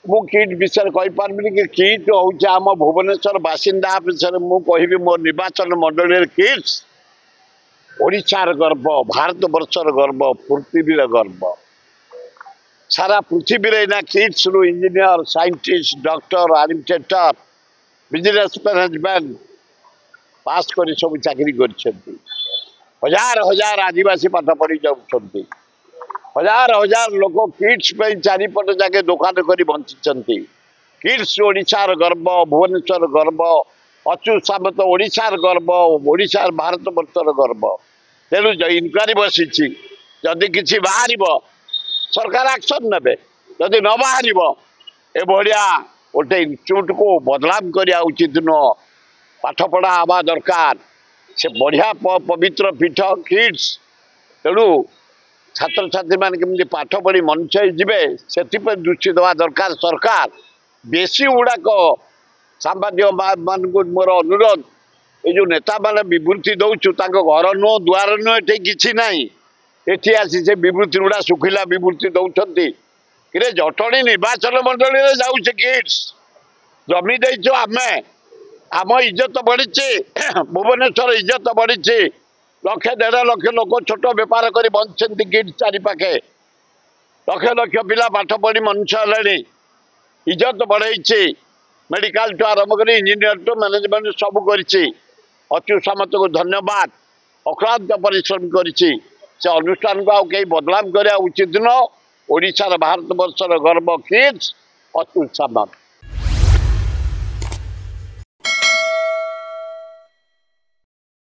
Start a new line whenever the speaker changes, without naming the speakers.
मु किट विषय कहीपरि कि किट हूँ आम भुवनेश्वर बासिंदा विषय मुझे मो निर्वाचन मंडल किट्स ओडिशार गर्व भारत वर्षर गर्व पृथ्वीर गर्व सारा पृथ्वी ना किट्स रु engineer scientist doctor administrator business management pass कर सब चाकरी कर हजार हजार आदिवासी पाठ पढ़ी जाऊँ हजार हजार लोक किट्स चारिपट जाके दुकान कर बंची किट्स ओडिशार गर्व भुवनेश्वर गर्व अच्युत सामंत ओडिशार गर्व ओडिशार भारत वर्षर गर्व तेणु इनक्वारी बसी जदि किसी बाहर सरकार एक्शन ने जदि न बाहर ए भाया गोटे इन्स्टिट्यूट को बदलाम करने उचित नुह पाठ पढ़ा हवा दरकार से बढ़िया पवित्र पीठ किट्स तेणु छात्र छात्री मान केमती पाठ पढ़ी मनुष्य जीवे से दृष्टि देवा दरकार सरकार बेसी गुड़ाक सांबादिक मान मोर अनुरोध ये जो नेता मैंने विवृत्ति दौचु घर नुह दुआर नुह ये किसी ना ये आसी से विवृत्ति गुड़ा शुखिला विवृत्ति दौरान कि जटणी निर्वाचन मंडल जाऊे किट्स जमी देचु आमे आम इज्जत बढ़ी भुवनेश्वर इज्जत बढ़ी लक्ष 1.5 लाख लोक छोट बेपार कर बंचती किट चारिपाखे लक्ष लक्ष पिला पाठ पढ़ी मनुष्य है इज्जत बढ़ई मेडिकल टू आरंभ कर इंजीनियर टू मैनेजमेंट सब कर अच्युत सामंत को धन्यवाद अक्लांत परिश्रम कर अनुष्ठान को कई बदलाम करने उचित न ओडिशार भारत वर्षर गर्व किट्स अच्युत सामंत।